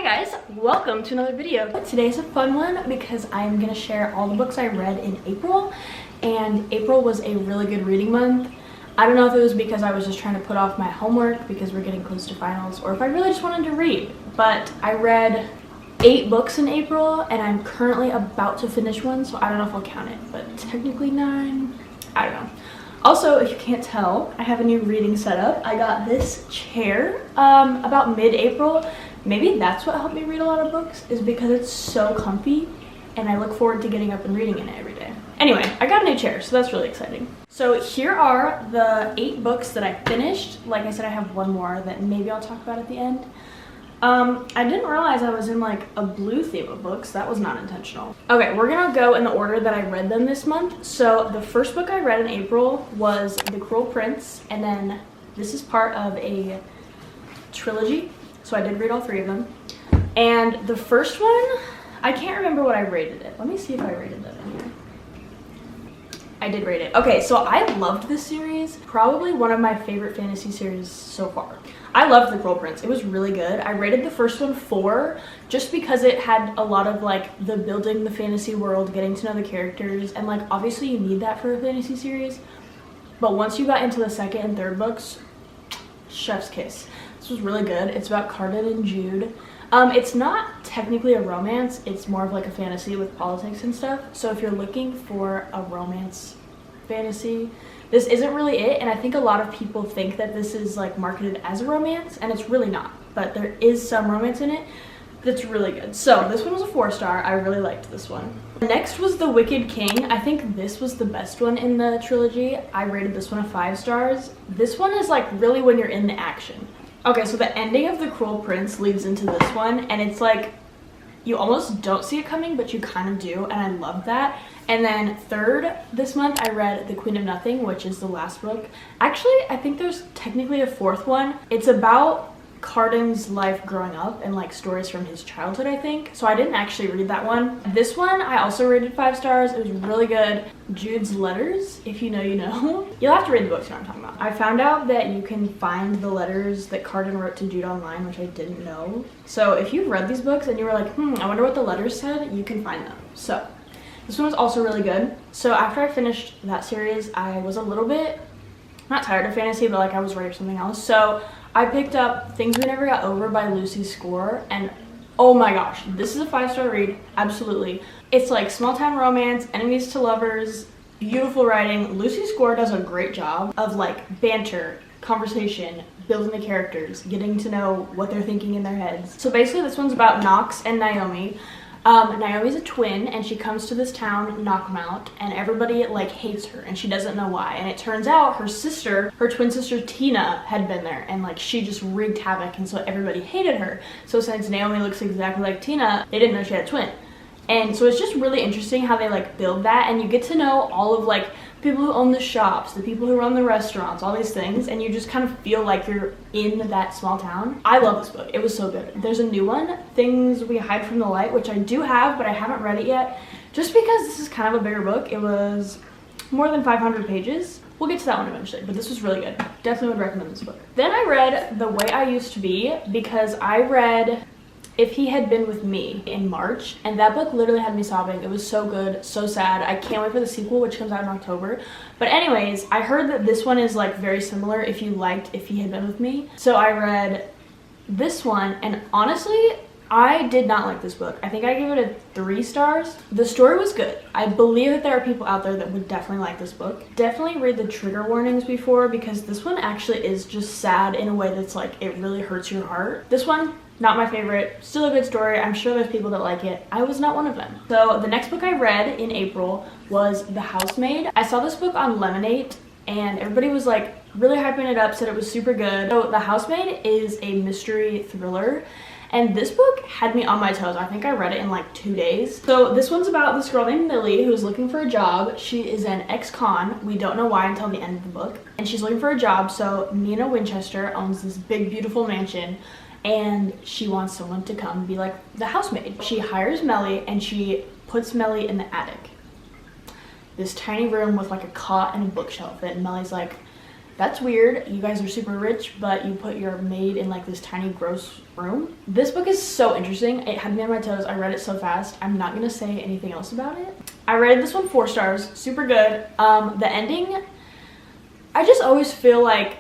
guys, welcome to another video. Today's a fun one because I'm gonna share all the books I read in April, and April was a really good reading month. I don't know if it was because I was just trying to put off my homework because we're getting close to finals, or if I really just wanted to read, but I read 8 books in April and I'm currently about to finish one, so I don't know if I'll count it, but technically 9, I don't know. Also, if you can't tell, I have a new reading setup. I got this chair about mid-April. Maybe that's what helped me read a lot of books, is because it's so comfy and I look forward to getting up and reading in it every day. Anyway, I got a new chair, so that's really exciting. So here are the 8 books that I finished. Like I said, I have one more that maybe I'll talk about at the end. I didn't realize I was in like a blue theme of books. That was not intentional. Okay, we're gonna go in the order that I read them this month. So the first book I read in April was The Cruel Prince, and then this is part of a trilogy. So I did read all 3 of them. And the first one, I can't remember what I rated it. Let me see if I rated that in here. I did rate it. Okay, so I loved this series. Probably one of my favorite fantasy series so far. I loved The Cruel Prince. It was really good. I rated the first one 4 just because it had a lot of like the building the fantasy world, getting to know the characters, and like obviously you need that for a fantasy series. But once you got into the second and third books, chef's kiss. This was really good. It's about Carden and Jude. It's not technically a romance. It's more of like a fantasy with politics and stuff. So if you're looking for a romance fantasy, this isn't really it. And I think a lot of people think that this is like marketed as a romance, and it's really not. But there is some romance in it that's really good. So this one was a 4-star. I really liked this one. Next was The Wicked King. I think this was the best one in the trilogy. I rated this one a 5 stars. This one is like really when you're in the action. Okay, so the ending of The Cruel Prince leads into this one, and it's like you almost don't see it coming, but you kind of do, and I love that. And then third this month, I read The Queen of Nothing, which is the last book. Actually, I think there's technically a 4th one. It's about Carden's life growing up and like stories from his childhood, I think. So I didn't actually read that one. This one I also rated 5 stars. It was really good. Jude's letters, if you know, you know. You'll have to read the books, you know what I'm talking about. I found out that you can find the letters that Carden wrote to Jude online, which I didn't know. So if you've read these books and you were like, I wonder what the letters said, you can find them. So this one was also really good. So after I finished that series, I was a little bit, not tired of fantasy, but like I was ready for something else. So I picked up Things We Never Got Over by Lucy Score, and oh my gosh, this is a 5-star read, absolutely. It's like small town romance, enemies to lovers, beautiful writing. Lucy Score does a great job of like banter, conversation, building the characters, getting to know what they're thinking in their heads. So basically this one's about Knox and Naomi. Naomi's a twin, and she comes to this town, Knockmount, and everybody like hates her, and she doesn't know why. And it turns out her sister, her twin sister Tina, had been there, and like she just wreaked havoc, and so everybody hated her. So since Naomi looks exactly like Tina, they didn't know she had a twin. And so it's just really interesting how they like build that, and you get to know all of like people who own the shops, the people who run the restaurants, all these things, and you just kind of feel like you're in that small town. I love this book. It was so good. There's a new one, Things We Hide from the Light, which I do have, but I haven't read it yet, just because this is kind of a bigger book. It was more than 500 pages. We'll get to that one eventually, but this was really good. Definitely would recommend this book. Then I read The Way I Used to Be, because I read If He Had Been With Me in March, and that book literally had me sobbing. It was so good, so sad. I can't wait for the sequel, which comes out in October. But anyways, I heard that this one is like very similar if you liked If He Had Been With Me. So I read this one, and honestly, I did not like this book. I think I gave it a 3 stars. The story was good. I believe that there are people out there that would definitely like this book. Definitely read the trigger warnings before, because this one actually is just sad in a way that's like, it really hurts your heart. This one, not my favorite. Still a good story. I'm sure there's people that like it. I was not one of them. So the next book I read in April was The Housemaid. I saw this book on Lemonade, and everybody was like really hyping it up, said it was super good. So The Housemaid is a mystery thriller, and this book had me on my toes. I think I read it in like 2 days. So this one's about this girl named Millie who's looking for a job. She is an ex-con. We don't know why until the end of the book. And she's looking for a job, so Nina Winchester owns this big, beautiful mansion, and she wants someone to come and be like the housemaid. She hires Melly, and she puts Melly in the attic. This tiny room with like a cot and a bookshelf, and Melly's like, that's weird. You guys are super rich, but you put your maid in like this tiny gross room. This book is so interesting. It had me on my toes. I read it so fast. I'm not gonna say anything else about it. I rated this one 4 stars, super good. The ending, I just always feel like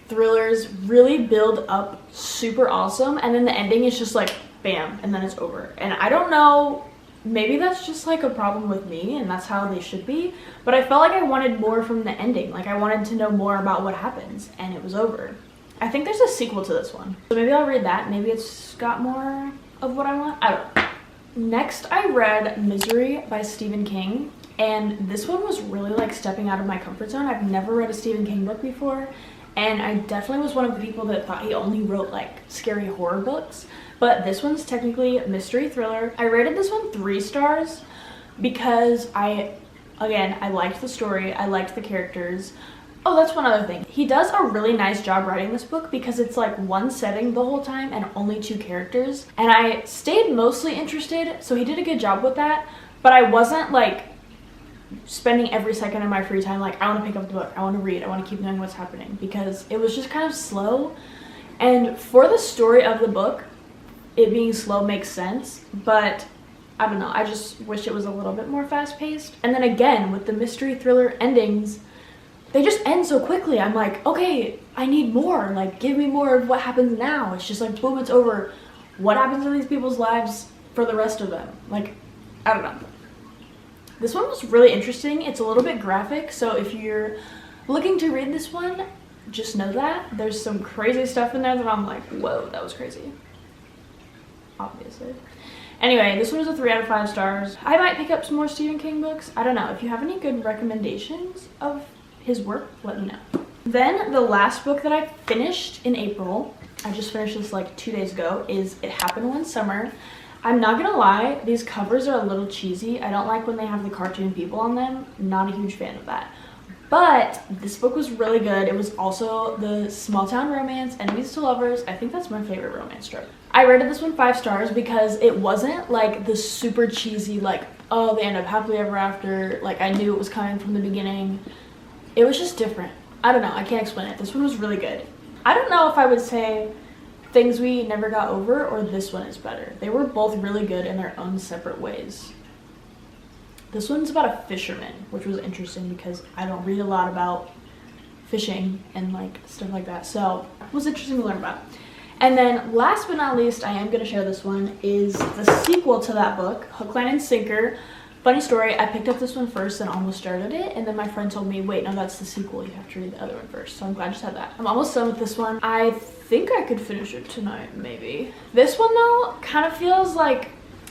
thrillers really build up super awesome, and then the ending is just like bam, and then it's over. And I don't know, maybe that's just like a problem with me and that's how they should be, but I felt like I wanted more from the ending. Like I wanted to know more about what happens, and it was over. I think there's a sequel to this one, so maybe I'll read that. Maybe it's got more of what I want. I don't know. Next, I read Misery by Stephen King, and this one was really like stepping out of my comfort zone. I've never read a Stephen King book before, and I definitely was one of the people that thought he only wrote like scary horror books, but this one's technically a mystery thriller. I rated this one 3 stars because again, I liked the story, I liked the characters. Oh, that's one other thing. He does a really nice job writing this book because it's like one setting the whole time and only 2 characters. And I stayed mostly interested, so he did a good job with that. But I wasn't like spending every second of my free time like, I want to pick up the book, I want to read, I want to keep knowing what's happening, because it was just kind of slow. And for the story of the book, it being slow makes sense, but I don't know, I just wish it was a little bit more fast-paced. And then again, with the mystery thriller endings, they just end so quickly. I'm like, okay, I need more. Like, give me more of what happens now. It's just like, boom, it's over. What happens in these people's lives for the rest of them? Like, I don't know. This one was really interesting. It's a little bit graphic, so if you're looking to read this one, just know that. There's some crazy stuff in there that I'm like, whoa, that was crazy. Obviously. Anyway, this one was a 3 out of 5 stars. I might pick up some more Stephen King books. I don't know. If you have any good recommendations of his work, let me know. Then the last book that I finished in April, I just finished this like 2 days ago, is It Happened One Summer. I'm not gonna lie, these covers are a little cheesy. I don't like when they have the cartoon people on them. Not a huge fan of that. But this book was really good. It was also the small town romance, enemies to lovers. I think that's my favorite romance trope. I rated this one 5 stars because it wasn't like the super cheesy, like, oh, they end up happily ever after. Like, I knew it was coming from the beginning. It was just different. I don't know, I can't explain it. This one was really good. I don't know if I would say Things We Never Got Over or this one is better. They were both really good in their own separate ways. This one's about a fisherman, which was interesting because I don't read a lot about fishing and like stuff like that, so it was interesting to learn about. And then last but not least, I am going to share this one, is the sequel to that book, Hook, Line, and Sinker. Funny story, I picked up this one first and almost started it, and then my friend told me, wait, no, that's the sequel, you have to read the other one first. So I'm glad you said that. I'm almost done with this one. I think I could finish it tonight, maybe. This one though kind of feels like,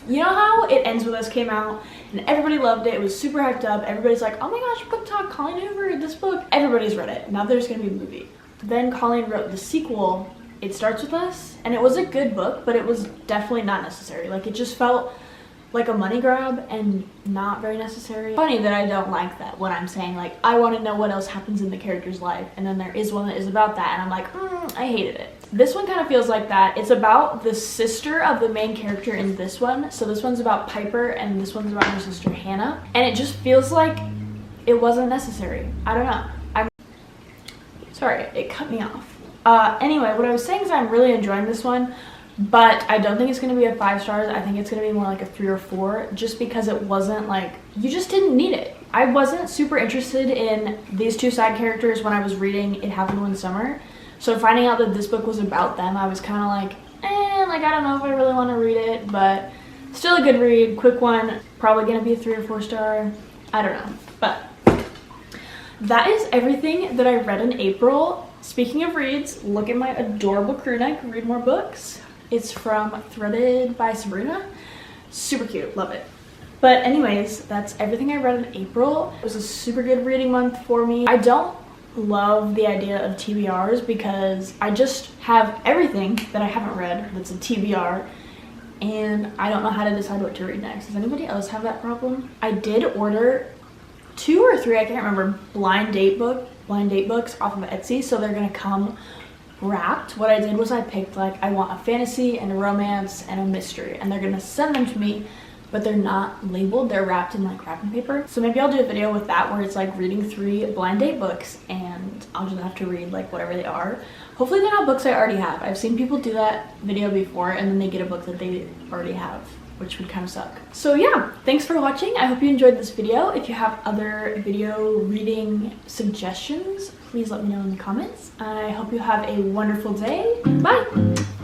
you know how It Ends With Us came out and everybody loved it, it was super hyped up, everybody's like, oh my gosh, book talk, Colleen Hoover read this book. Everybody's read it, now there's gonna be a movie. Then Colleen wrote the sequel, It Starts With Us, and it was a good book, but it was definitely not necessary. Like, it just felt like a money grab and not very necessary. Funny that I don't like that when I'm saying like, I want to know what else happens in the character's life, and then there is one that is about that and I'm like, I hated it. This one kind of feels like that. It's about the sister of the main character in this one. So this one's about Piper and this one's about her sister Hannah, and it just feels like it wasn't necessary. I don't know. I'm sorry, it cut me off. Anyway, what I was saying is I'm really enjoying this one, but I don't think it's going to be a 5 stars. I think it's going to be more like a 3 or 4, just because it wasn't like, you just didn't need it. I wasn't super interested in these 2 side characters when I was reading It Happened One Summer. So finding out that this book was about them, I was kind of like, like I don't know if I really want to read it, but still a good read, quick one, probably going to be a 3 or 4 star. I don't know, but that is everything that I read in April. Speaking of reads, look at my adorable crew neck, read more books. It's from Threaded by Sabrina. Super cute, love it. But anyways, that's everything I read in April. It was a super good reading month for me. I don't love the idea of TBRs because I just have everything that I haven't read that's a TBR, and I don't know how to decide what to read next. Does anybody else have that problem? I did order 2 or 3, I can't remember, blind date books off of Etsy, so they're gonna come wrapped. What I did was I picked like, I want a fantasy and a romance and a mystery, and they're gonna send them to me but they're not labeled. They're wrapped in like wrapping paper. So maybe I'll do a video with that where it's like reading 3 blind date books and I'll just have to read like whatever they are. Hopefully they're not books I already have. I've seen people do that video before and then they get a book that they already have, which would kind of suck. So yeah, thanks for watching. I hope you enjoyed this video. If you have other video reading suggestions, please let me know in the comments. I hope you have a wonderful day. Bye!